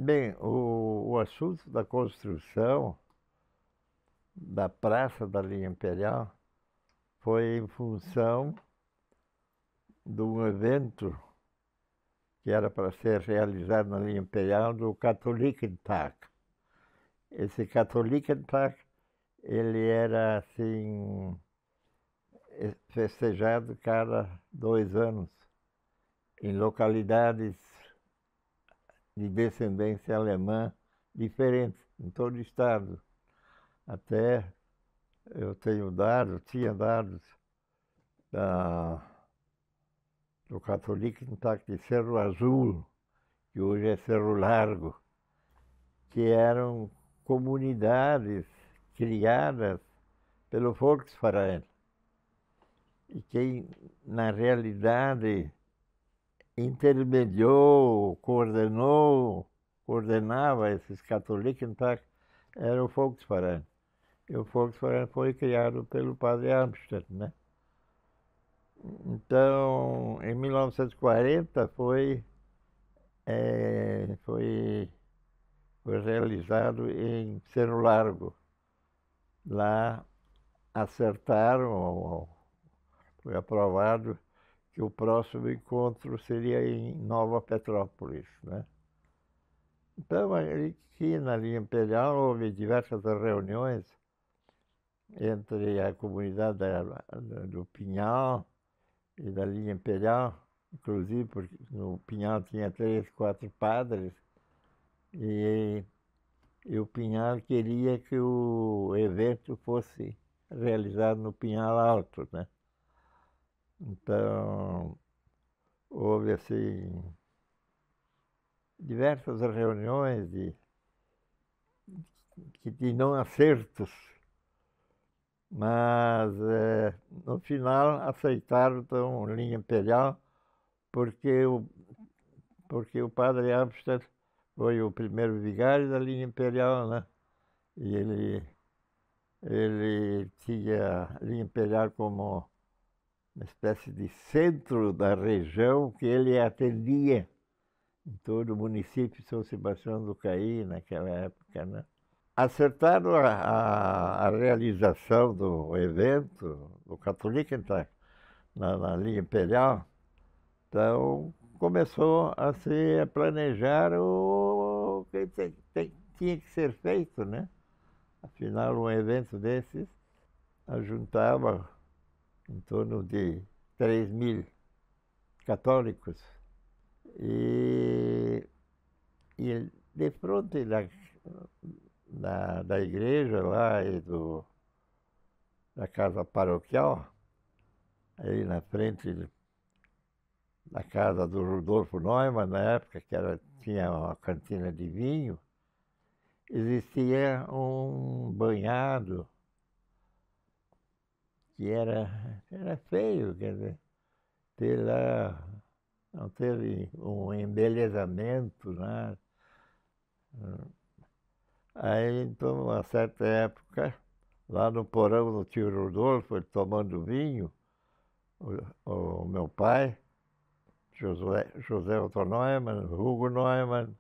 Bem, o assunto da construção da Praça da Linha Imperial foi em função de um evento que era para ser realizado na Linha Imperial do Katholikentag. Esse Katholikentag, ele era assim, festejado cada 2 anos em localidades de descendência alemã diferentes, em todo o estado. Até eu tinha dados do Katholikentag de Cerro Azul, que hoje é Cerro Largo, que eram comunidades criadas pelo Volksverein. E quem, na realidade, intermediou, coordenava esses Katholikentag era o Volksverein. E o Volksverein foi criado pelo padre Amsterdam, né? Então, em 1940 foi realizado em Cerro Largo. Lá acertaram, foi aprovado que o próximo encontro seria em Nova Petrópolis, né? Então, aqui na Linha Imperial houve diversas reuniões entre a comunidade do Pinhal e da Linha Imperial, inclusive porque no Pinhal tinha 3, 4 padres, e o Pinhal queria que o evento fosse realizado no Pinhal Alto, né? Então, houve assim diversas reuniões de não acertos, mas no final aceitaram então Linha Imperial porque o padre Amsterdam foi o primeiro vigário da Linha Imperial, né? E ele tinha a Linha Imperial como uma espécie de centro da região que ele atendia em todo o município de São Sebastião do Caí, naquela época, né? Acertaram a realização do evento, do Katholikentag, na Linha Imperial. Então, começou a se planejar o que tinha que ser feito, né? Afinal, um evento desses ajuntava em torno de 3.000 católicos. E de frente da igreja lá e da casa paroquial, aí na frente da casa do Rudolfo Neumann, na época que tinha uma cantina de vinho, existia um banhado que era feio, quer dizer, ter lá, não teve um embelezamento, nada. Aí, então, a certa época, lá no porão do tio Rodolfo, ele tomando vinho, o meu pai, José Otto Neumann, Hugo Neumann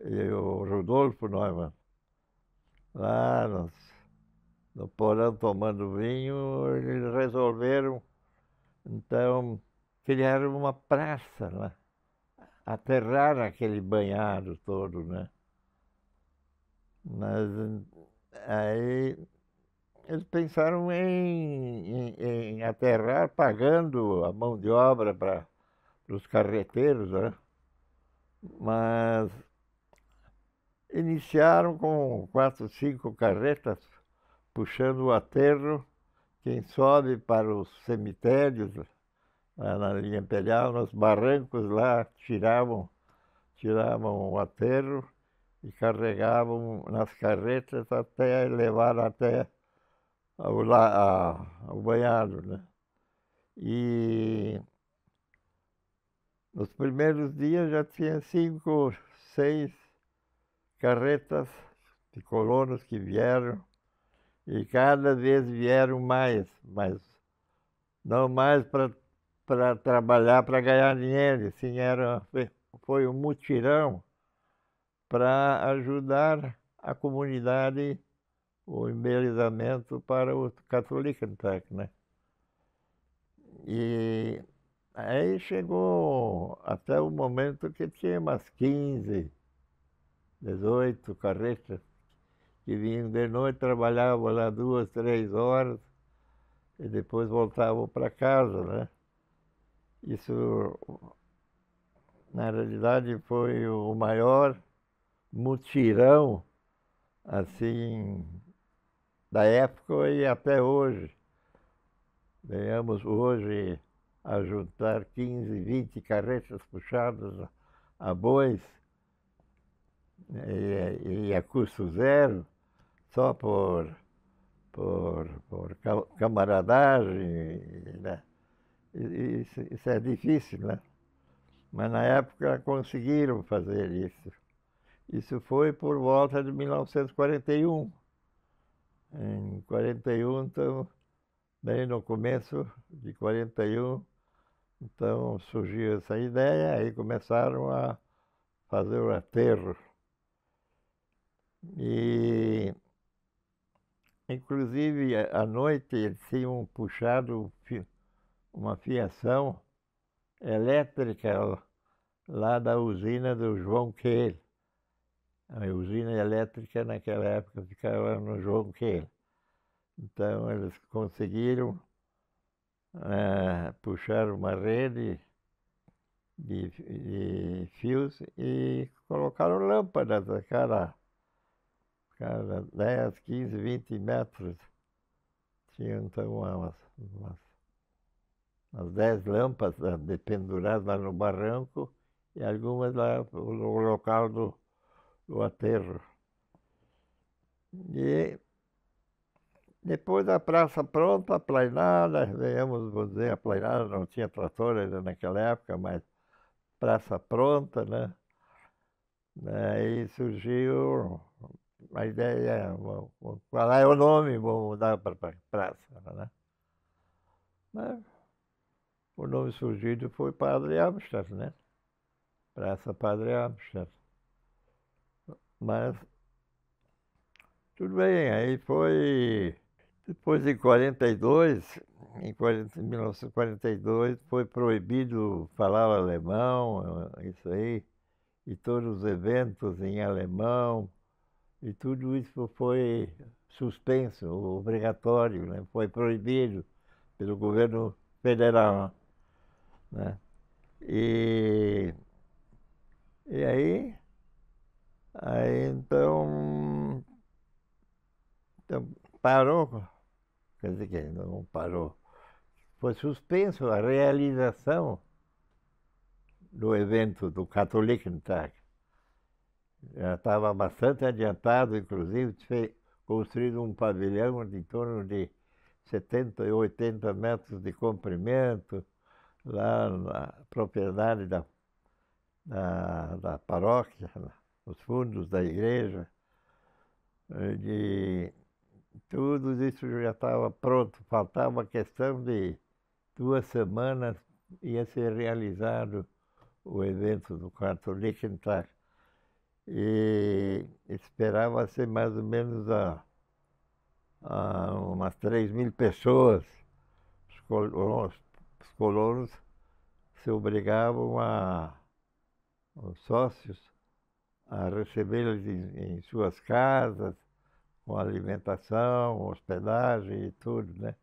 e o Rudolfo Neumann, lá no porão tomando vinho, eles resolveram, então, criar uma praça lá, aterrar aquele banhado todo, né? Mas aí eles pensaram em aterrar pagando a mão de obra para os carreteiros, né? Mas iniciaram com 4, 5 carretas puxando o aterro. Quem sobe para os cemitérios, lá na Linha Imperial, nos barrancos lá, tiravam o aterro e carregavam nas carretas até levar até ao banhado, né? E nos primeiros dias já tinha 5, 6 carretas de colonos que vieram, e cada vez vieram mais, mas não mais para trabalhar, para ganhar dinheiro, assim, foi um mutirão para ajudar a comunidade, o embelezamento para o Katholikentag, né? E aí chegou até o momento que tinha umas 15, 18 carretas que vinham de noite, trabalhavam lá 2, 3 horas e depois voltavam para casa, né? Isso, na realidade, foi o maior mutirão, assim, da época e até hoje. Venhamos hoje a juntar 15, 20 carretas puxadas a bois e a custo zero, só por camaradagem, né? Isso é difícil, né? Mas na época conseguiram fazer isso. Isso foi por volta de 1941. Em 41, então, bem no começo de 41, então surgiu essa ideia, aí começaram a fazer o aterro. E, inclusive, à noite eles tinham puxado uma fiação elétrica lá da usina do João Kehl. A usina elétrica naquela época ficava no João Kehl. Então eles conseguiram puxar uma rede de fios e colocaram lâmpadas a cada 10, 15, 20 metros. Tinha então umas 10 lâmpadas penduradas lá no barranco e algumas lá no local do aterro. E depois da praça pronta, aplainada, venhamos dizer, aplainada, não tinha trator ainda naquela época, mas praça pronta, né? Aí surgiu a ideia, qual é o nome, vou mudar para praça, né? Mas o nome surgido foi Padre Amsterdam, né? Praça Padre Amsterdam. Mas tudo bem, aí foi. Depois em 42, em 1942, foi proibido falar alemão, isso aí, e todos os eventos em alemão, e tudo isso foi suspenso, obrigatório, né? Foi proibido pelo governo federal, né? E, e aí então parou, quer dizer que não parou, foi suspenso a realização do evento do Katholikentag. Já estava bastante adiantado, inclusive, construído um pavilhão de em torno de 70 e 80 metros de comprimento, lá na propriedade da paróquia, nos fundos da igreja. De, tudo isso já estava pronto, faltava a questão de 2 semanas ia ser realizado o evento do Katholikentag. E esperava ser mais ou menos umas 3.000 pessoas. Os colonos se obrigavam os sócios a recebê-los em suas casas, com alimentação, hospedagem e tudo, né?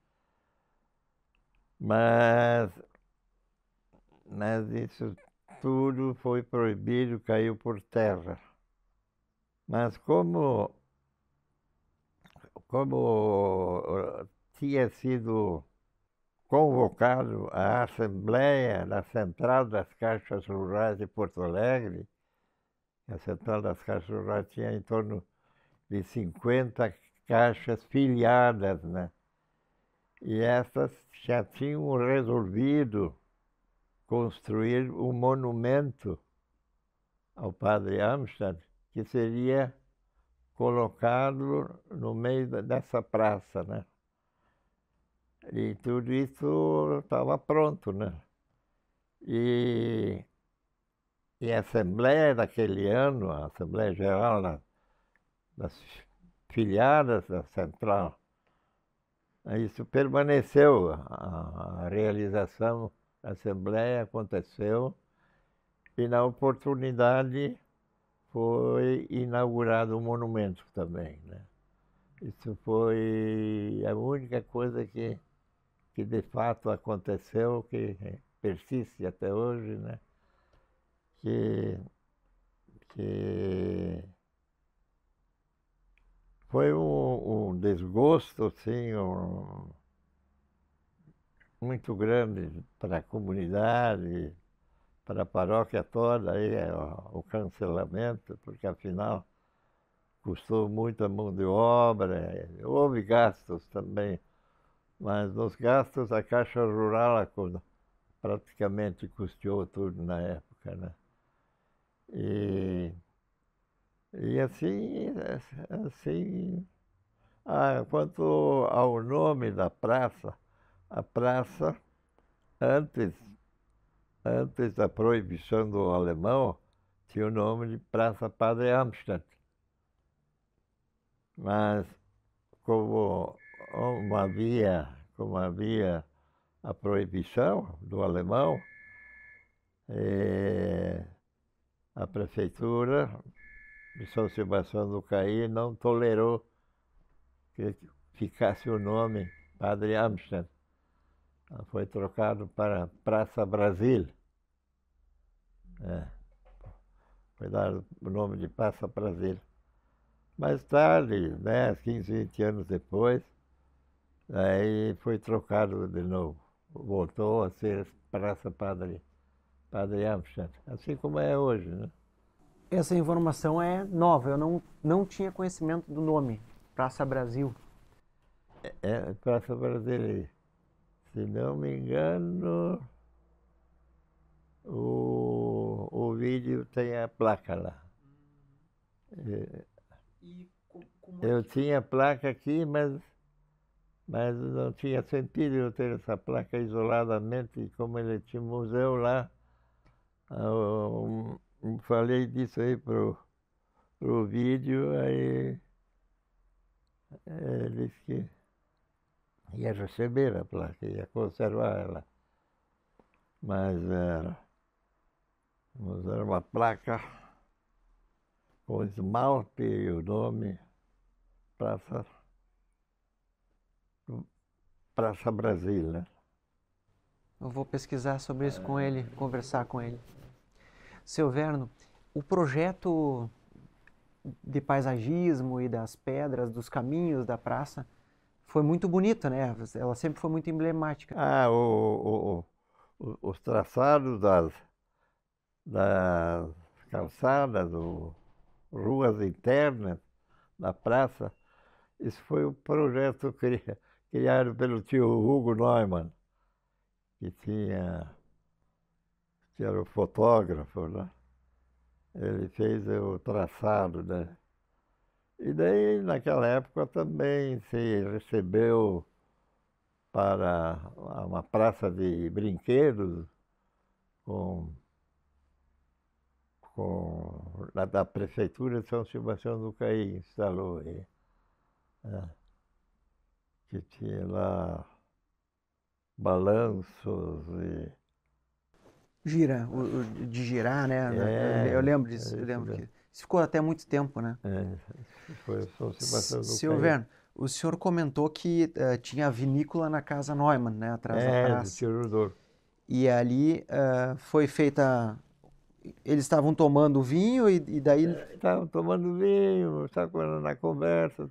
Mas isso tudo foi proibido, caiu por terra. Mas como tinha sido convocado a Assembleia da Central das Caixas Rurais de Porto Alegre, a Central das Caixas Rurais tinha em torno de 50 caixas filiadas, né? E essas já tinham resolvido construir um monumento ao Padre Amsterdam, que seria colocado no meio dessa praça, né? E tudo isso estava pronto, né? E E a Assembleia daquele ano, a Assembleia Geral das filiadas da Central, isso permaneceu, a realização da Assembleia aconteceu e na oportunidade foi inaugurado um monumento também, né? Isso foi a única coisa que de fato aconteceu, que persiste até hoje, né? Que, que foi um desgosto, assim, muito grande para a comunidade, para a paróquia toda, aí, o cancelamento, porque afinal custou muita mão de obra, houve gastos também, mas nos gastos a Caixa Rural praticamente custeou tudo na época, né? E, e assim, quanto ao nome da praça, a praça, antes, antes da proibição do alemão, tinha o nome de Praça Padre Amsterdam. Mas como havia a proibição do alemão, a prefeitura de São Sebastião do Caí não tolerou que ficasse o nome Padre Amsterdam. Foi trocado para Praça Brasil. Foi dado o nome de Praça Brasil. Mais tarde, 10, 15, 20 anos depois, aí foi trocado de novo. Voltou a ser Praça Padre Amsterdam, assim como é hoje, né? Essa informação é nova, eu não tinha conhecimento do nome, Praça Brasil. É Praça Brasil. Se não me engano, o vídeo tem a placa lá. E como Eu tinha a placa aqui, mas não tinha sentido eu ter essa placa isoladamente, e como ele tinha um museu lá, falei disso aí pro vídeo, aí ele disse que ia receber a placa, ia conservar ela. Mas usaram uma placa com esmalte e o nome Praça, Praça Brasil, né? eu vou pesquisar sobre isso com ele, conversar com ele. Seu Verno, o projeto de paisagismo e das pedras, dos caminhos da praça, foi muito bonito, né? Ela sempre foi muito emblemática. Os traçados das calçadas, ruas internas da praça, isso foi um projeto criado pelo tio Hugo Neumann, que era o fotógrafo, né? Ele fez o traçado, né? E daí, naquela época, também se recebeu para uma praça de brinquedos com, da Prefeitura de São Sebastião do Caí, instalou aí, né? Que tinha lá balanços e... De girar, né? Eu É, lembro disso, é eu isso lembro que mesmo. isso ficou até muito tempo, né? Foi o São Sebastião do Seu Caí. Verno, o senhor comentou que tinha a vinícola na Casa Neumann, né? Atrás da Do praça. tio Rodolfo. E ali foi feita. Eles estavam tomando vinho e daí. Estavam tomando vinho, estavam na conversa.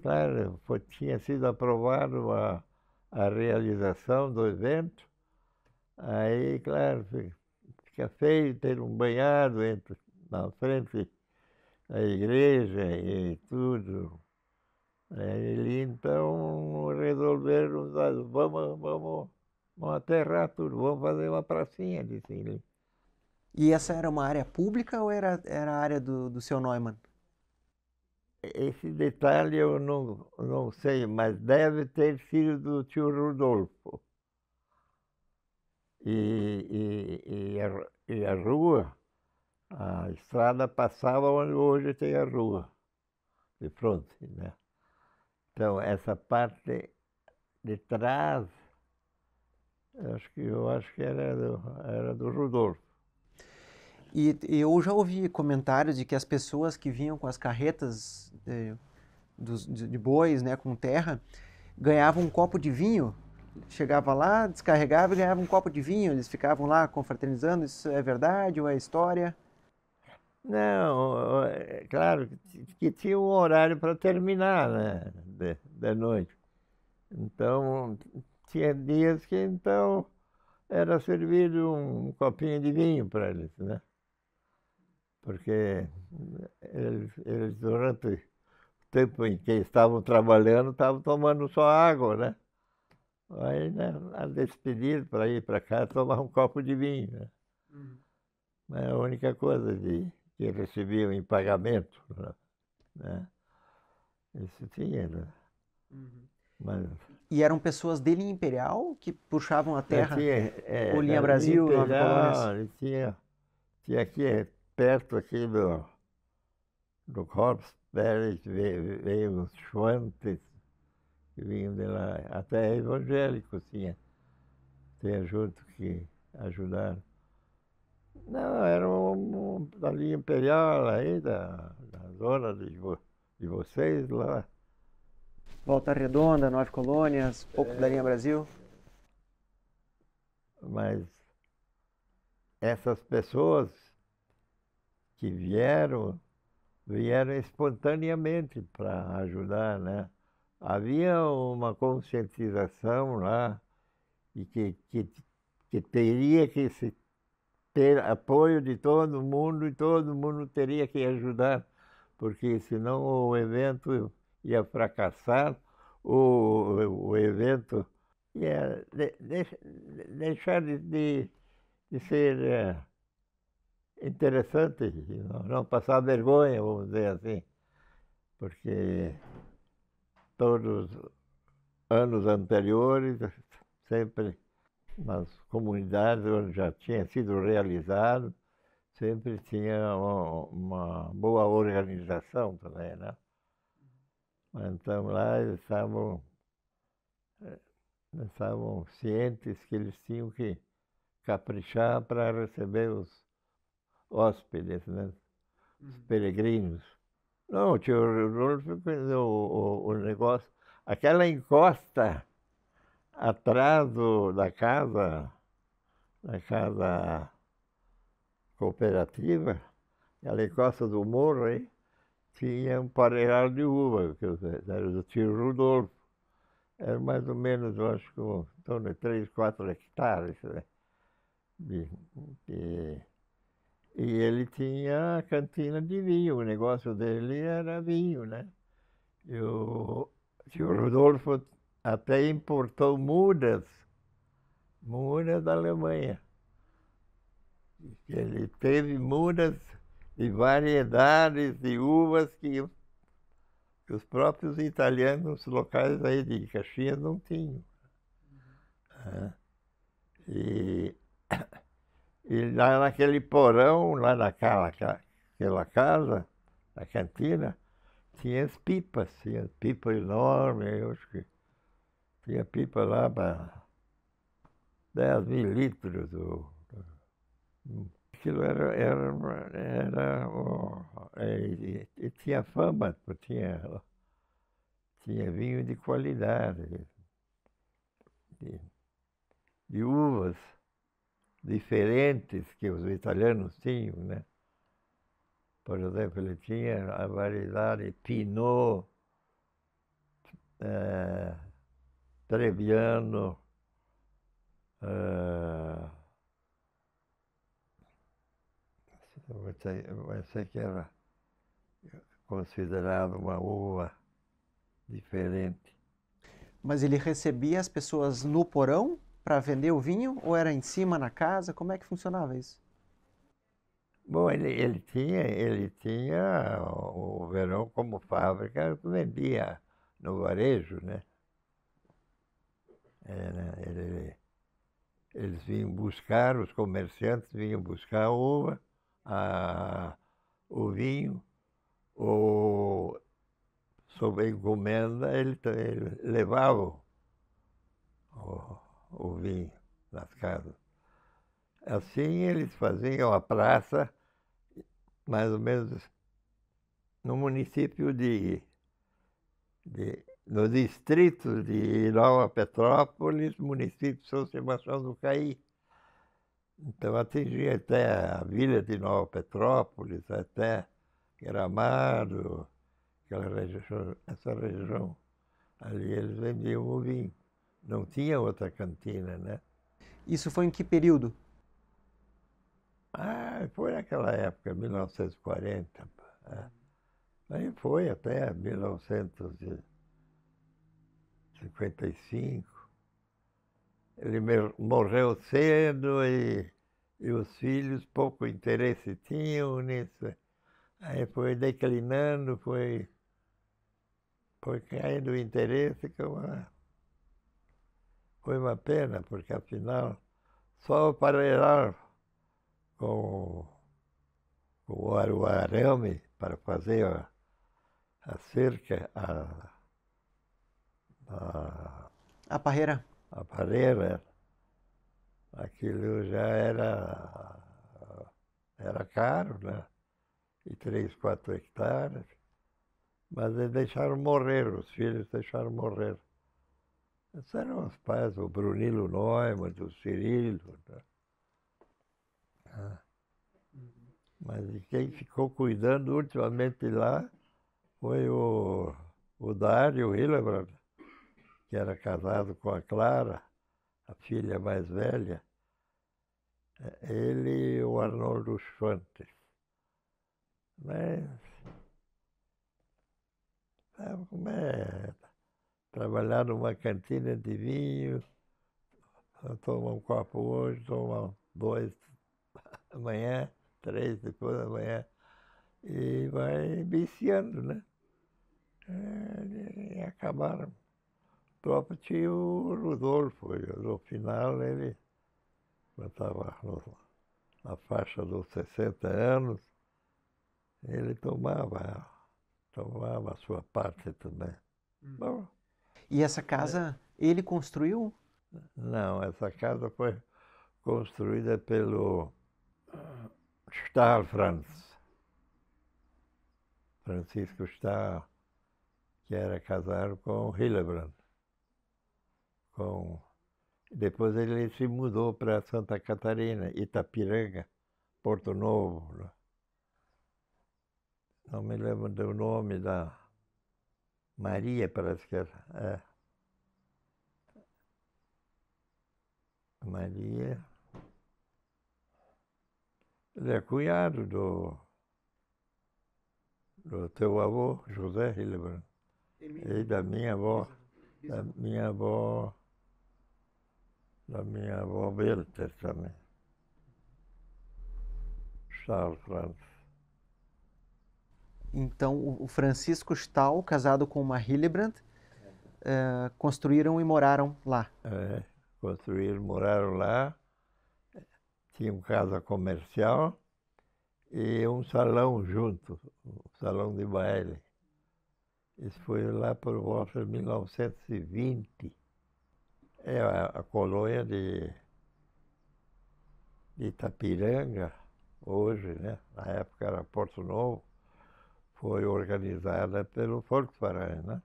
Claro, tinha sido aprovado a realização do evento. Aí, claro, fica feio ter um banhado na frente da igreja e tudo. Aí, então, resolveram, vamos aterrar tudo, vamos fazer uma pracinha, disse ele. E essa era uma área pública ou era a área do seu Neumann? Esse detalhe eu não sei, mas deve ter sido do tio Rodolfo. e a rua, a estrada passava onde hoje tem a rua, de frente, né? Então, essa parte de trás, eu acho que era do Rodolfo. E eu já ouvi comentários de que as pessoas que vinham com as carretas de bois, né, com terra, ganhavam um copo de vinho. Chegava lá, descarregava e ganhava um copo de vinho. Eles ficavam lá confraternizando. Isso é verdade ou é história? Não, é claro que tinha um horário para terminar, né, de noite. Então, tinha dias que então era servido um copinho de vinho para eles, né? Porque eles durante o tempo em que estavam trabalhando, estavam tomando só água, né? Aí, né, a despedir para ir para casa, tomar um copo de vinho, né? É a única coisa que recebiam em pagamento, né? Isso tinha, né? Mas E eram pessoas de linha imperial que puxavam a terra, tinha, ou linha na linha Brasil, Nove Colônias? Imperial, tinha aqui, perto aqui do Corpus Pérez, veio os Schwantes, que vinham de lá, até evangélicos tinha junto que ajudaram. Não, era da linha imperial aí, da zona de vocês lá. Volta Redonda, Nove Colônias, pouco da linha Brasil. Mas essas pessoas que vieram espontaneamente para ajudar, né? Havia uma conscientização lá e que teria que se ter apoio de todo mundo e todo mundo teria que ajudar, porque senão o evento ia fracassar, o evento ia deixar de ser interessante, não passar vergonha, vamos dizer assim, porque todos os anos anteriores, sempre nas comunidades onde já tinha sido realizado, sempre tinha uma boa organização também, né? Então lá eles estavam cientes que eles tinham que caprichar para receber os hóspedes, né? Os peregrinos. Não, o tio Rodolfo fez o negócio. Aquela encosta atrás da casa cooperativa, aquela encosta do morro aí, tinha um pareiral de uva, que era do tio Rodolfo. Era mais ou menos, eu acho que em torno de 3, 4 hectares, né? De, de, e ele tinha a cantina de vinho, o negócio dele era vinho, né? E o tio Rodolfo até importou mudas da Alemanha. Ele teve mudas e variedades de uvas que os próprios italianos locais aí de Caxias não tinham. E, e lá naquele porão, lá aquela casa, na cantina, tinha as pipas, tinha pipa enorme, eu acho que tinha pipa lá para 10.000 litros. Aquilo e tinha fama, tinha vinho de qualidade, de, de uvas diferentes que os italianos tinham, né? Por exemplo, ele tinha a variedade Pinot, Trebbiano, eu sei que era considerado uma uva diferente. Mas ele recebia as pessoas no porão para vender o vinho ou era em cima na casa? Como é que funcionava isso? Bom, ele tinha o Verão como fábrica, vendia no varejo, né? Eles vinham buscar, os comerciantes vinham buscar a uva, o vinho, ou sob encomenda, ele levava o vinho nas casas. Assim eles faziam a praça, mais ou menos no município no distrito de Nova Petrópolis, município de São Sebastião do Caí. Então atingia até a vila de Nova Petrópolis, até Gramado, essa região. Ali eles vendiam o vinho. Não tinha outra cantina, né? Isso foi em que período? Foi naquela época, 1940. Aí foi até 1955. Ele morreu cedo e os filhos pouco interesse tinham nisso. Aí foi declinando, foi caindo o interesse, foi uma pena, porque afinal só aparelhar com o arame para fazer a cerca, A parreira? a parreira, aquilo já era caro, né? E 3, 4 hectares. Mas eles deixaram morrer, os filhos deixaram morrer. Esses eram os pais, o Brunilo Neumann, o Cirilo. Né? Mas quem ficou cuidando ultimamente lá foi o Dário Hillebrand, que era casado com a Clara, a filha mais velha. Ele e o Arnoldo Schwantes. Mas sabe como é? Trabalhar numa cantina de vinho, toma um copo hoje, toma 2 amanhã, 3 depois da manhã, e vai viciando, né? E acabaram. O próprio tio Rodolfo, no final ele estava na faixa dos 60 anos, ele tomava a sua parte também. Bom, E essa casa ele construiu? não, essa casa foi construída pelo Stahl Franz, Francisco Stahl, que era casado com Hillebrand. Depois ele se mudou para Santa Catarina, Itapiranga, Porto Novo. Né? Não me lembro do nome da Maria, parece que era. Maria. Ele é cunhado do teu avô, José Hillebrand. E da minha avó, da minha avó Belter também. Charles Franz. Então, o Francisco Stahl, casado com uma Hillebrand, construíram e moraram lá. Construíram, moraram lá. Tinha uma casa comercial e um salão junto, um salão de baile. Isso foi lá por volta de 1920. A colônia de Itapiranga, hoje, né? Na época era Porto Novo, foi organizada pelo Volksverein, né?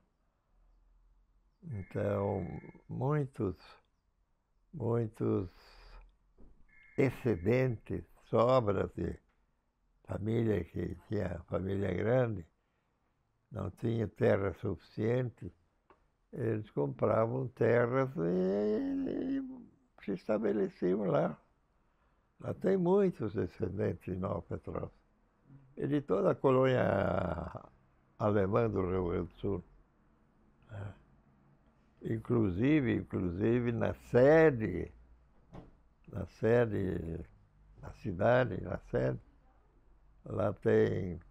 Então, muitos excedentes, sobras de família que tinha família grande, não tinha terra suficiente, eles compravam terras e se estabeleciam lá. Lá tem muitos descendentes de Nova Petrópolis. E de toda a colônia alemã do Rio Grande do Sul. Inclusive na sede da cidade, lá tem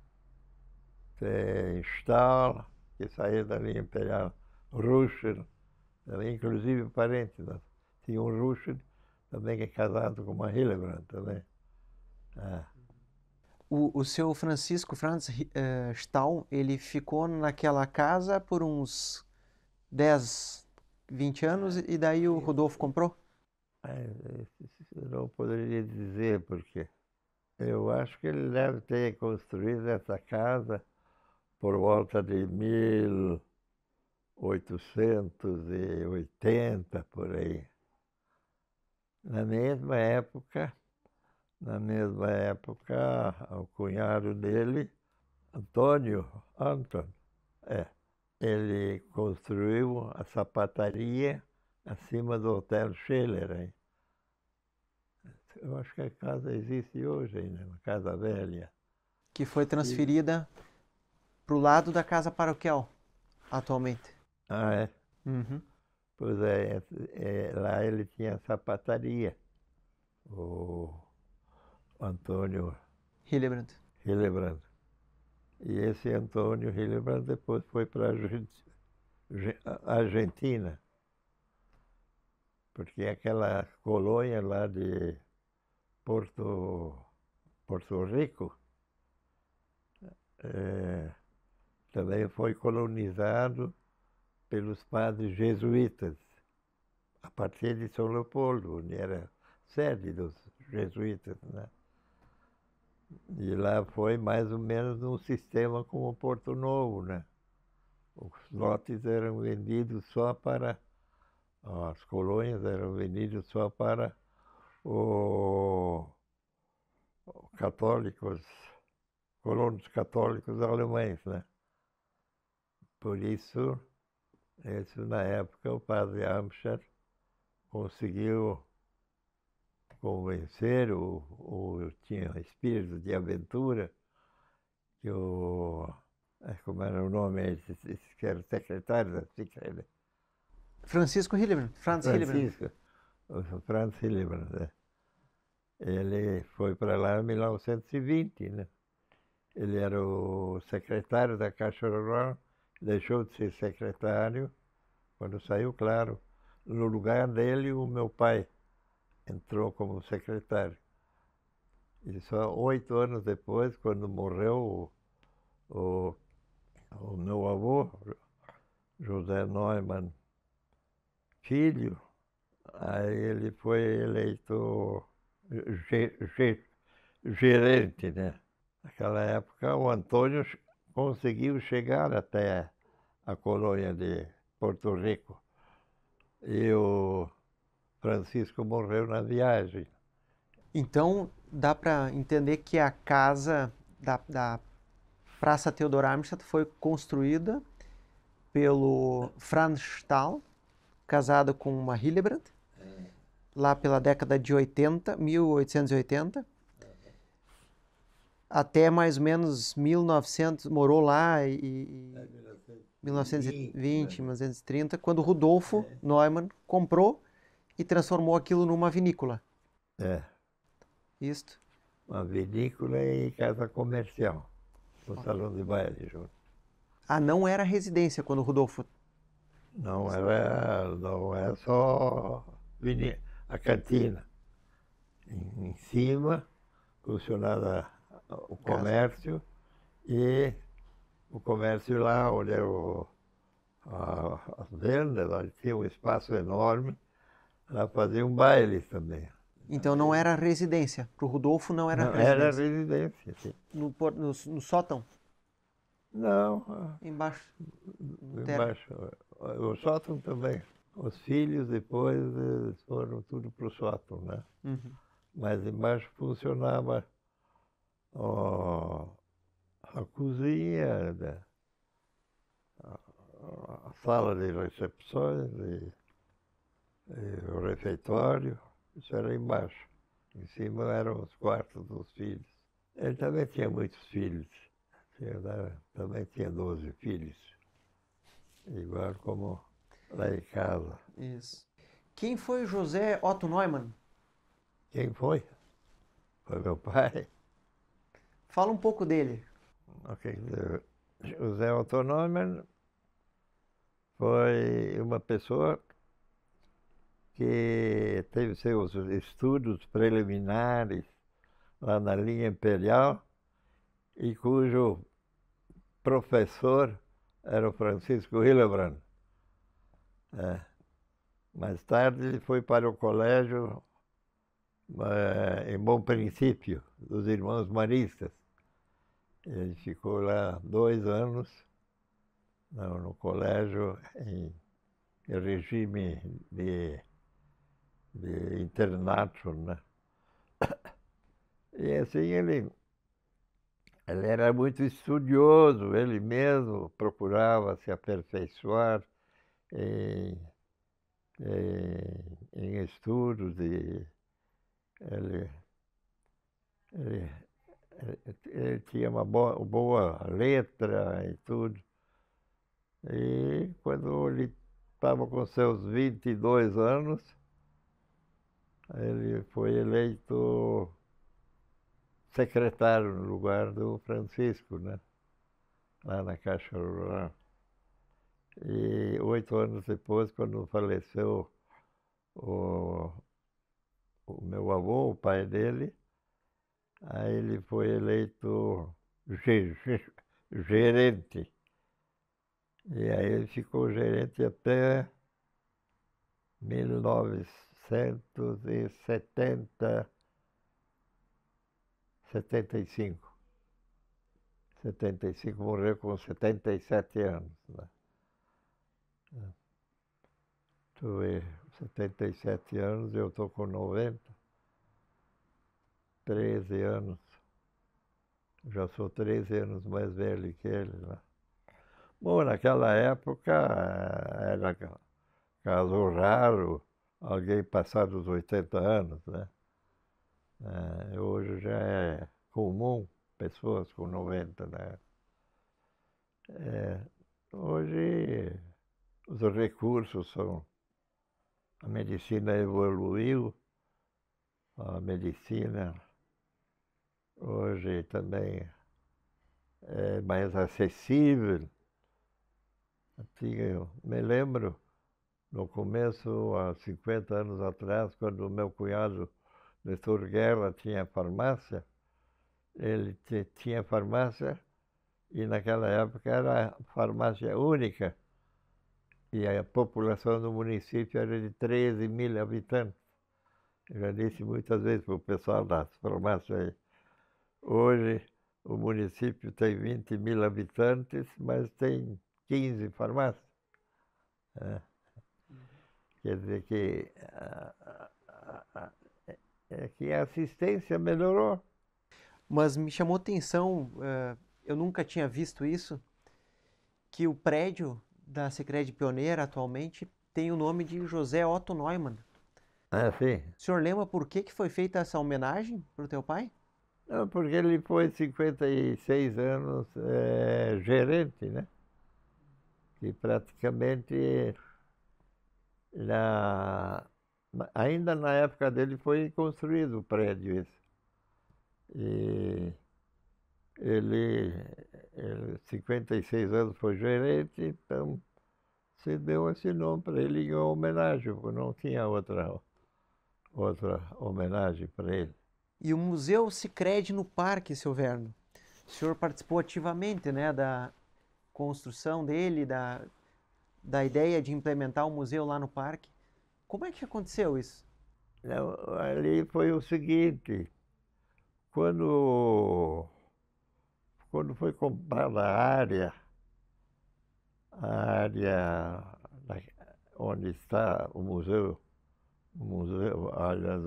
Stahl, que saiu da linha imperial, Ruscher, inclusive parentes, né? Tinha um Ruscher também é casado com uma Hillebrand também. O seu Franz Stahl, ele ficou naquela casa por uns 10, 20 anos e daí o Rodolfo comprou? Eu não poderia dizer porque eu acho que ele deve ter construído essa casa por volta de 1880, por aí. Na mesma época, o cunhado dele, Anton, ele construiu a sapataria acima do Hotel Scheller, hein? Eu acho que a casa existe hoje ainda, uma casa velha. Que foi transferida para o lado da casa paroquial, atualmente. Ah, é? Uhum. Pois é, lá ele tinha a sapataria, o Antônio Hillebrand. Hillebrand. E esse Antônio Hillebrand depois foi para a Argentina, porque aquela colônia lá de Porto Rico também foi colonizado pelos padres jesuítas, a partir de São Leopoldo, onde era sede dos jesuítas, né? E lá foi mais ou menos um sistema como Porto Novo, né? Os lotes eram vendidos só para, as colônias eram vendidas só para os católicos, colonos católicos alemães, né? Por isso, na época, o padre Amscher conseguiu convencer, tinha espírito de aventura, que como era o nome, esse que era o secretário da Secretaria? Francisco Hillebrand. Franz Hillebrand. O Franz Hillebrand, né? Ele foi para lá em 1920, né? Ele era o secretário da Caixa Rural, deixou de ser secretário quando saiu, claro. No lugar dele, o meu pai entrou como secretário. E só 8 anos depois, quando morreu o meu avô, José Neumann Filho, aí ele foi eleito gerente, né? Naquela época, o Antônio conseguiu chegar até a colônia de Porto Rico. E o Francisco morreu na viagem. Então, dá para entender que a casa da Praça Theodor Amstadt foi construída pelo Franz Stahl, casado com uma Hillebrand, lá pela década de 80, 1880, até mais ou menos 1900, morou lá e 1920, 1930, quando Rudolfo Neumann comprou e transformou aquilo numa vinícola. É, Isto. uma vinícola e casa comercial, com salão de baile junto. Ah, não era residência quando Rudolfo... Não é só a cantina. Em cima funcionava o comércio e o comércio lá, onde era as vendas, lá tinha um espaço enorme, lá faziam bailes também. Então não era residência. Para o Rodolfo não era Não, residência. era residência, sim. No sótão? Não, Embaixo. embaixo. O sótão também. Os filhos depois foram tudo para o sótão, né? Uhum. Mas embaixo funcionava a cozinha, a sala de recepções e o refeitório. Isso era embaixo. Em cima eram os quartos dos filhos. Ele também tinha muitos filhos. Também tinha 12 filhos. Igual como lá em casa. Isso. Quem foi José Otto Neumann? Quem foi? Foi meu pai. Fala um pouco dele. Ok. José Otto Neumann foi uma pessoa que teve seus estudos preliminares lá na linha imperial e cujo professor era o Francisco Hildebrand. É. Mais tarde ele foi para o colégio em Bom Princípio, dos Irmãos Maristas. Ele ficou lá 2 anos no colégio em regime de internato, né? E assim ele era muito estudioso, ele mesmo procurava se aperfeiçoar em, em estudos e ele, ele, ele tinha uma boa letra e tudo. E quando ele estava com seus 22 anos, ele foi eleito secretário no lugar do Francisco, né? Lá na Caixa Rural. E 8 anos depois, quando faleceu o, o meu avô, o pai dele, aí ele foi eleito gerente. E aí ele ficou gerente até 1970, 75. 75, morreu com 77 anos. Né? Tu vê, 77 anos, eu estou com 90, 13 anos. Já sou 13 anos mais velho que ele. Né? Bom, naquela época era caso raro alguém passar dos 80 anos, né? Hoje já é comum pessoas com 90, né? Hoje os recursos são... A medicina evoluiu, a medicina hoje também é mais acessível. Eu me lembro, no começo, há 50 anos atrás, quando o meu cunhado, Nestor Guerra, tinha farmácia, ele tinha farmácia e naquela época era farmácia única. E a população do município era de 13 mil habitantes. Eu já disse muitas vezes para o pessoal das farmácias aí. Hoje o município tem 20 mil habitantes, mas tem 15 farmácias. Quer dizer que a assistência melhorou. Mas me chamou atenção, eu nunca tinha visto isso, que o prédio da Sicredi Pioneira atualmente tem o nome de José Otto Neumann. Ah, sim. O senhor lembra por que foi feita essa homenagem para o teu pai? Não, porque ele foi 56 anos gerente, né? Que praticamente ainda na época dele foi construído o prédio esse. E ele 56 anos foi gerente, então se deu esse nome para ele em homenagem, porque não tinha outra homenagem para ele. E o Museu Sicredi no Parque, seu Verno. O senhor participou ativamente, né, da construção dele, da ideia de implementar o museu lá no parque. Como é que aconteceu isso? Não, ali foi o seguinte, quando foi comprada a área onde está o museu, aliás,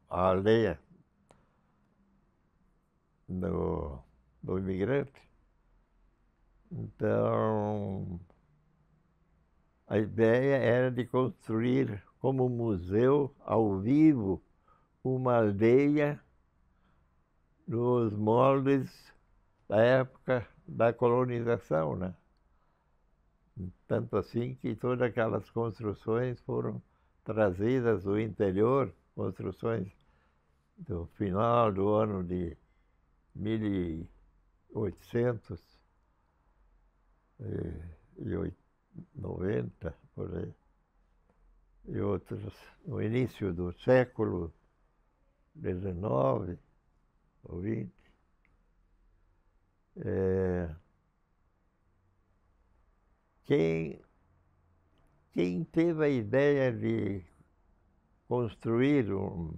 a aldeia do imigrante, então a ideia era de construir como museu ao vivo uma aldeia nos moldes da época da colonização, né? Tanto assim que todas aquelas construções foram trazidas do interior, construções do final do ano de 1890, por aí. e outros no início do século XIX ou XX. Quem, quem teve a ideia de construir o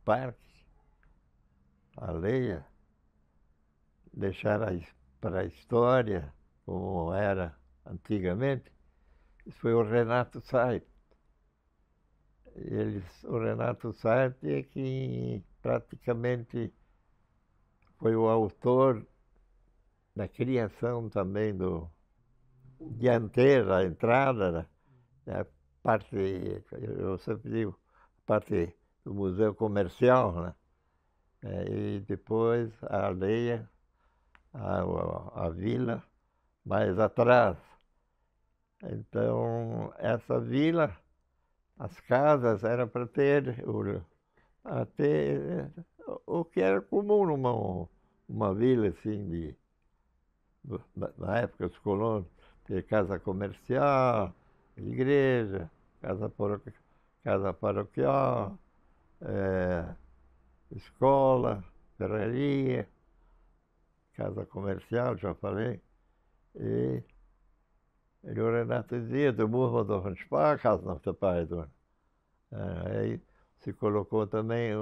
parque, a Leia, deixar para a história como era antigamente, isso foi o Renato Said. O Renato Said é que praticamente foi o autor da criação também do dianteira, a entrada, né, a parte, eu sempre digo, a parte do museu comercial, né? E depois a aldeia, a vila mais atrás. Então, essa vila, as casas eram para ter o que era comum uma vila assim na época dos colonos, ter casa comercial, igreja, casa paroquial, escola, ferraria, casa comercial, já falei. E o Renato dizia, du musst man doch einen Sparkassen noch dabei tun. Aí se colocou também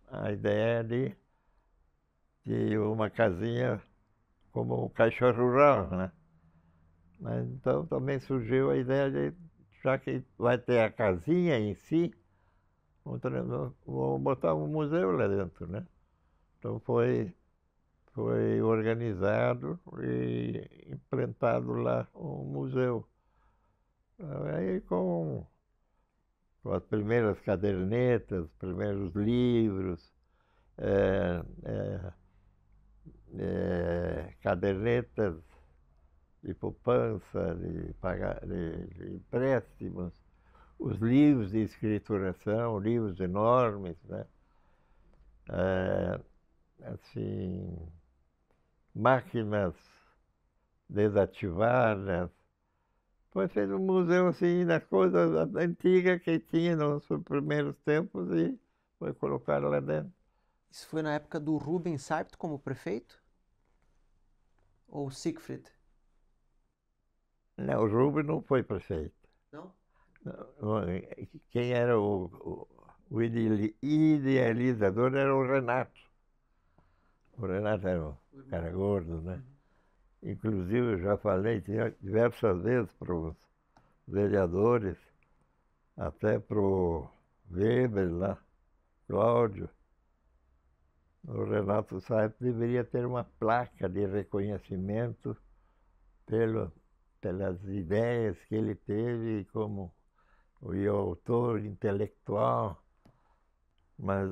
a ideia de uma casinha como caixa rural, né? Mas então também surgiu a ideia de, já que vai ter a casinha em si, vamos botar um museu lá dentro, né? Então foi organizado e implantado lá um museu. Aí com as primeiras cadernetas, os primeiros livros, cadernetas de poupança, de empréstimos, os livros de escrituração, livros enormes, né? Assim, máquinas desativadas. Foi feito um museu assim das coisas antigas que tinha nos primeiros tempos e foi colocado lá dentro. Isso foi na época do Rubens Seipert como prefeito? Ou Siegfried? Não, o Rubens não foi prefeito. Não? Quem era o idealizador era o Renato. O Renato era um cara gordo, né? Inclusive, eu já falei diversas vezes para os vereadores, até para o Weber lá, Cláudio. O Renato Said deveria ter uma placa de reconhecimento pelas ideias que ele teve como o autor intelectual, mas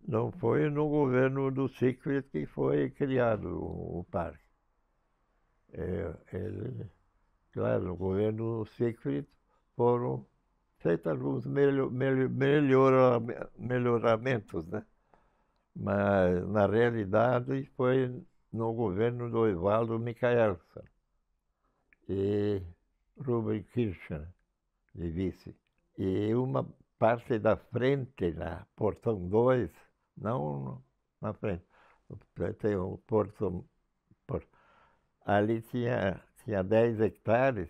não foi no governo do Siegfried que foi criado o parque. Claro, no governo do Siegfried foram feitos alguns melhoramentos, né? Mas, na realidade, foi no governo do Evaldo Michaelson e Rubem Kirchner, de vice. E uma parte da frente, na Portão 2, não na frente, tem o portão, ali tinha 10 hectares,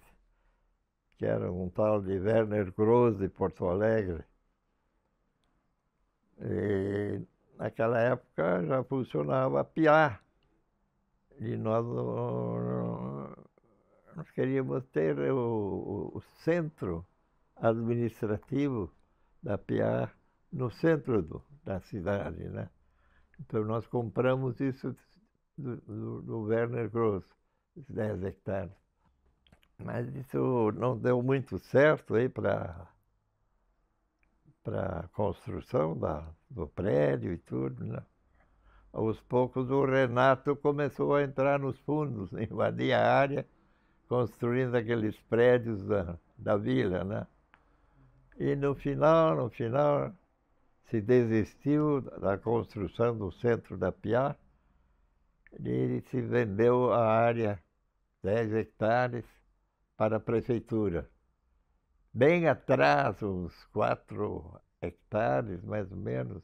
que era um tal de Werner Gross de Porto Alegre. E naquela época já funcionava a Piar. E nós queríamos ter o centro administrativo da Piar no centro da cidade, né? Então nós compramos isso do Werner Gross, os 10 hectares. Mas isso não deu muito certo aí para a construção do prédio e tudo, né? Aos poucos o Renato começou a entrar nos fundos, invadir a área, construindo aqueles prédios da vila, né? E no final, se desistiu da construção do centro da Piar e se vendeu a área, 10 hectares, para a prefeitura. Bem atrás, uns 4 hectares, mais ou menos,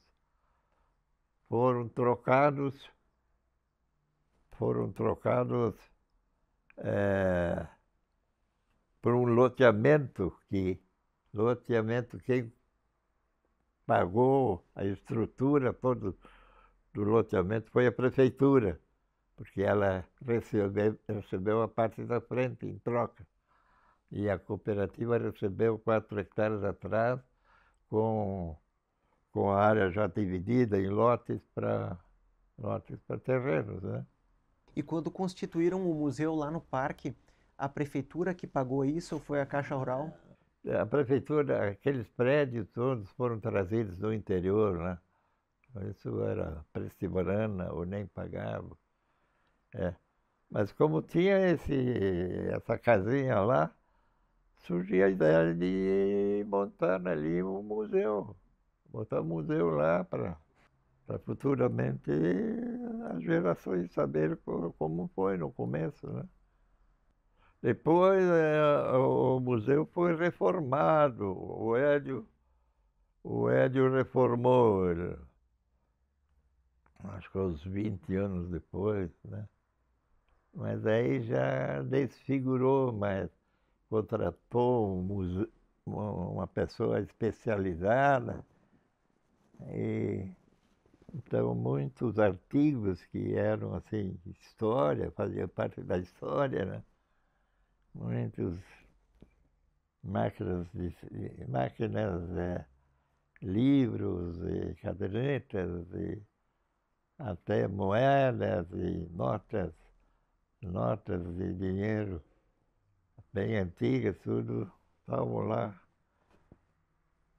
foram trocados por um loteamento quem pagou a estrutura toda do loteamento foi a prefeitura, porque ela recebeu a parte da frente em troca. E a cooperativa recebeu 4 hectares atrás, com a área já dividida em lotes para terrenos, né? E quando constituíram o museu lá no parque, a prefeitura que pagou isso ou foi a Caixa Rural? A prefeitura, aqueles prédios todos foram trazidos do interior, né? Isso era Prestiborana ou nem pagava. É. Mas como tinha essa casinha lá, surgiu a ideia de montar ali um museu. Botar um museu lá para futuramente as gerações saberem como foi no começo, né? Depois o museu foi reformado. O Hélio reformou, acho que uns 20 anos depois, né? Mas aí já desfigurou, mas contratou uma pessoa especializada. E, então, muitos artigos que eram assim, história, faziam parte da história, né? Muitos máquinas, livros e cadernetas e até moedas e notas de dinheiro bem antigas, tudo estavam lá.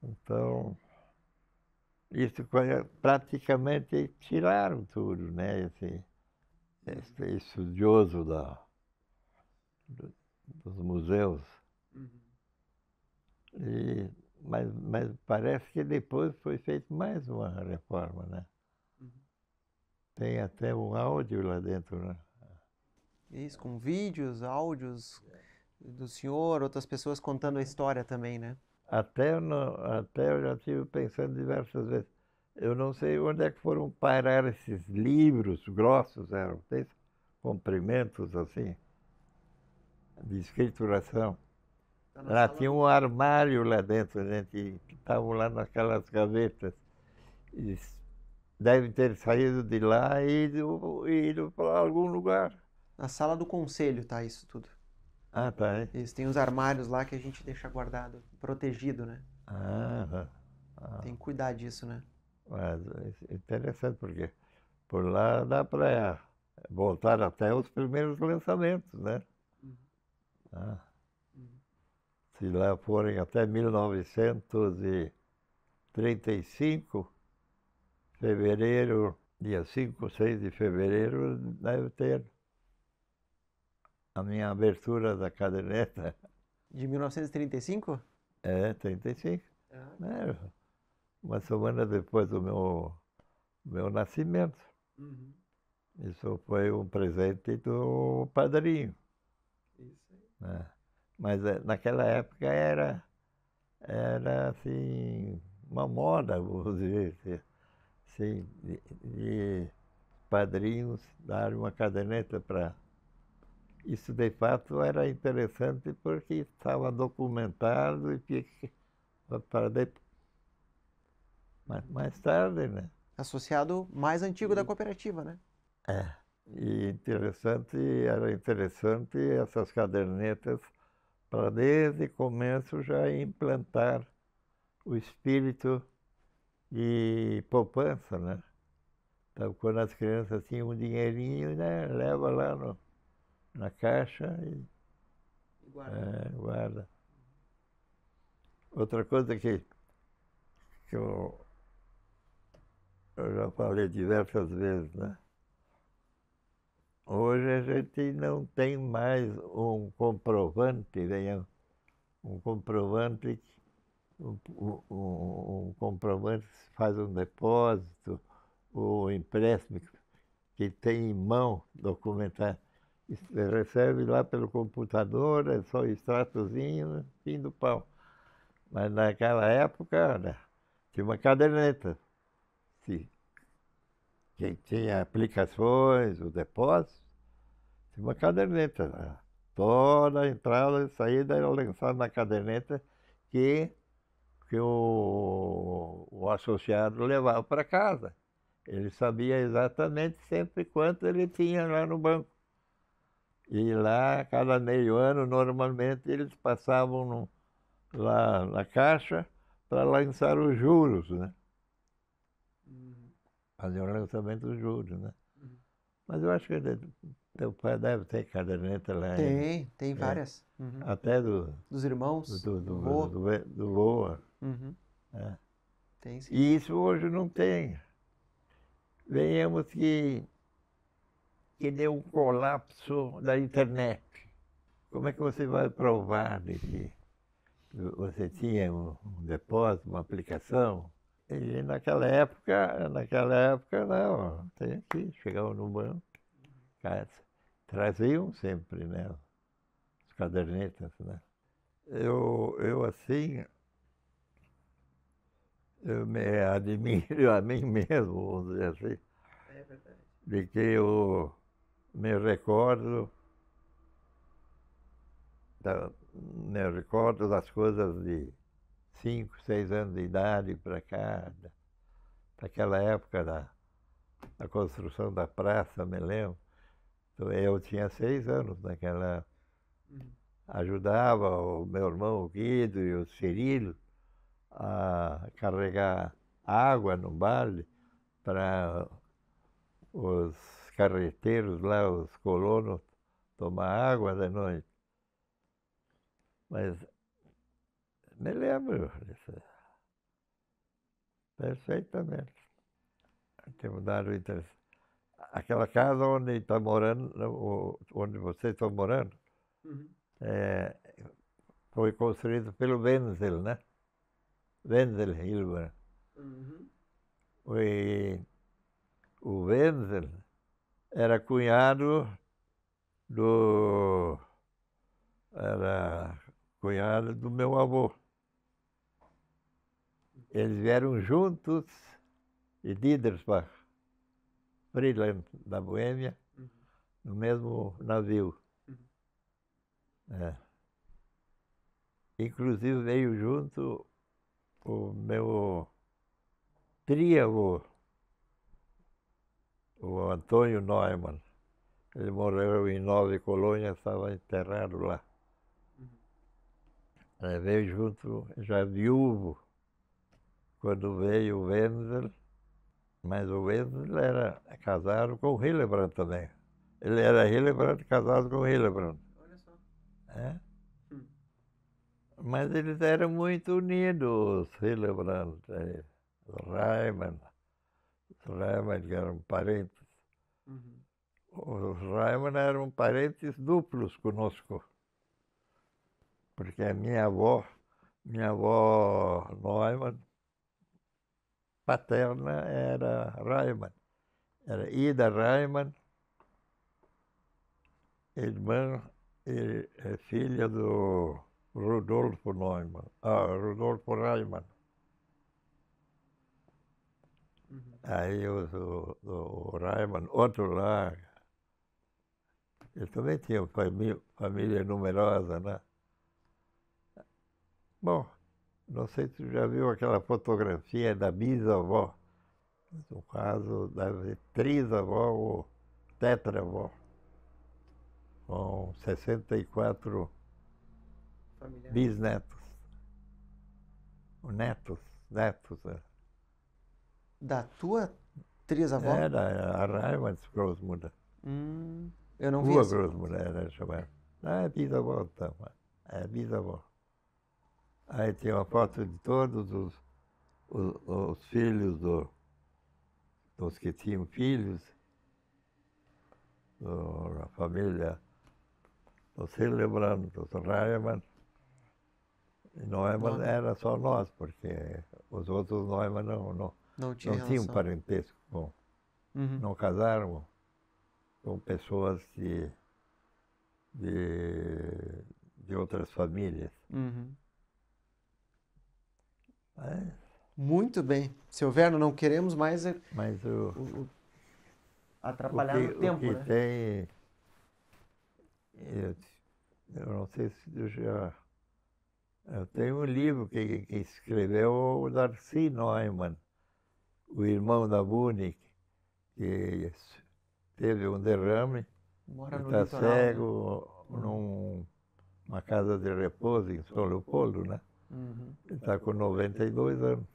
Então, isso praticamente tiraram tudo, né? Esse estudioso dos museus. Mas parece que depois foi feita mais uma reforma, né? Tem até um áudio lá dentro, né? Isso, com vídeos, áudios do senhor, outras pessoas contando a história também, né? Até eu já estive pensando diversas vezes. Eu não sei onde é que foram parar esses livros grossos, eram comprimentos assim, de escrituração. Lá tinha um armário lá dentro, né, que estavam lá naquelas gavetas. Eles devem ter saído de lá e ido para algum lugar. Na sala do conselho tá isso tudo. Ah, tá, hein? Eles têm os armários lá que a gente deixa guardado, protegido, né? Ah, Tem que cuidar disso, né? mas é interessante porque por lá dá para voltar até os primeiros lançamentos, né? Ah, se lá forem até 1935, fevereiro, dia 5 ou 6 de fevereiro, deve ter a minha abertura da caderneta. De 1935? É, 35. É, uma semana depois do meu nascimento. Isso foi um presente do padrinho. Isso aí. Né? Mas naquela época era assim, uma moda, vamos dizer, assim, de padrinhos darem uma caderneta para... Isso, de fato, era interessante porque estava documentado e para mais tarde, né? Associado mais antigo da cooperativa, né? É. Era interessante essas cadernetas para desde o começo já implantar o espírito de poupança, né? Então, quando as crianças tinham um dinheirinho, né, leva lá na caixa e guarda. Outra coisa que eu já falei diversas vezes, né? Hoje a gente não tem mais um comprovante, um comprovante, um comprovante que faz um depósito ou empréstimo que tem em mão documentar. Você recebe lá pelo computador, é só extratozinho, né? Fim do pau. Mas naquela época, né, tinha uma caderneta. Se, quem tinha aplicações, o depósito, tinha uma caderneta, né? Toda a entrada e saída era lançada na caderneta que o associado levava para casa. Ele sabia exatamente sempre quanto ele tinha lá no banco. E lá, cada meio ano, normalmente, eles passavam lá na caixa para lançar os juros, né? Faziam o lançamento dos juros, né? Mas eu acho que teu pai deve ter caderneta lá ainda. Tem É, várias. Uhum. até do, Dos do, irmãos, do, do vô. do Voa. Uhum. É. Tem sim. E isso hoje não tem. Venhamos que deu um colapso da internet. Como é que você vai provar de que você tinha um depósito, uma aplicação? E naquela época não, tem que chegar no banco, traziam sempre, né, as cadernetas, né? Eu assim, eu me admiro a mim mesmo, vamos dizer assim, É verdade. de que eu me recordo me recordo das coisas de 5, 6 anos de idade para cá, daquela época da construção da praça, me lembro. Então, eu tinha 6 anos naquela época. Ajudava o meu irmão o Guido e o Cirilo a carregar água no balde para os carreteiros lá, os colonos, tomar água da noite. Mas me lembro disso perfeitamente. Temos dado interesse. Aquela casa onde está morando, onde vocês estão morando, é, foi construída pelo Wenzel, né? Wenzel Hilber. O Wenzel era cunhado do era cunhado do meu avô. Eles vieram juntos de Diedersbach, Friedland, da Boêmia, no mesmo navio. É. Inclusive veio junto o meu tria-avô, o Antônio Neumann. Ele morreu em Nova Colônia, estava enterrado lá. Veio junto, já viúvo, quando veio o Wenzel, mas o Wenzel era casado com o Hillebrand também. Ele era Hillebrand casado com o Hillebrand. Olha só. É? Mas eles eram muito unidos, os Hillebrand, os Reimann que eram parentes. Os Reimann eram parentes duplos conosco, porque a minha avó Neumann, paterna era Reimann, era Ida Reimann, irmã e filha do Rudolfo Neumann, Rudolfo Reimann. Aí o Reimann, outro lá, ele também tinha família numerosa, né? Bom, não sei se tu já viu aquela fotografia da bisavó, no caso, deve ser trisavó ou tetravó, com 64 bisnetos, netos. Da tua trisavó? Era a Reimann Großmutter. Eu não vi Rua essa. Großmutter era chamada. É bisavó, então. É bisavó. Aí tem uma foto de todos os filhos dos que tinham filhos, da família, dos Hillebrand, dos Reimann. E Neumann era só nós, porque os outros Neumann Não tinha não tinham relação. parentesco, não casaram com pessoas que de outras famílias. Uhum. Mas, Muito bem. Seu Verno, não queremos mais mas atrapalhar no o tempo, que né? tem, eu, eu não sei se eu já... Eu tenho um livro que escreveu o Darcy Neumann, o irmão da Buni, que teve um derrame e Mora no está litoral, né? cego numa casa de repouso em São Leopoldo, né? Uhum. Ele está com 92 anos.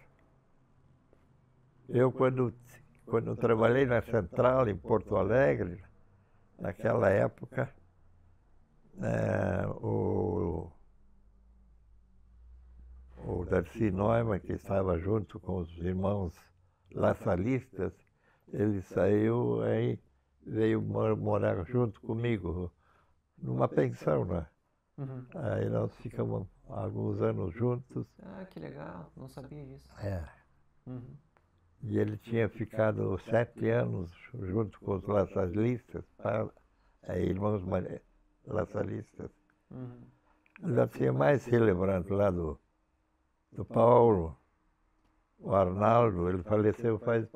Eu, quando trabalhei na Central, em Porto Alegre, naquela época, o Darcy Neumann, que estava junto com os irmãos laçalistas, ele saiu aí, veio morar junto comigo, numa pensão, né? Uhum. Aí nós ficamos alguns anos juntos. Ah, que legal. Não sabia disso. É. Uhum. E ele tinha ficado 7 anos junto com os laçalistas, irmãos laçalistas. Uhum. Já tinha mais relevante lá do Paulo, o Arnaldo, ele faleceu faz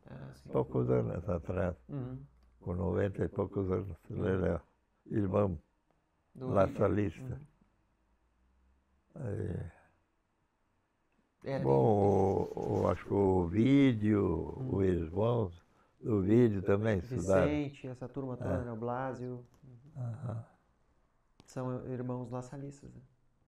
Ah, sim. poucos anos atrás, Uhum. com 90 e poucos anos. Ele era irmão Do laçalista. Uhum. Bom, acho que o vídeo, os irmãos do vídeo também estudaram. Vicente, essa turma toda, né? O Blásio. Aham. São irmãos laçalistas, né?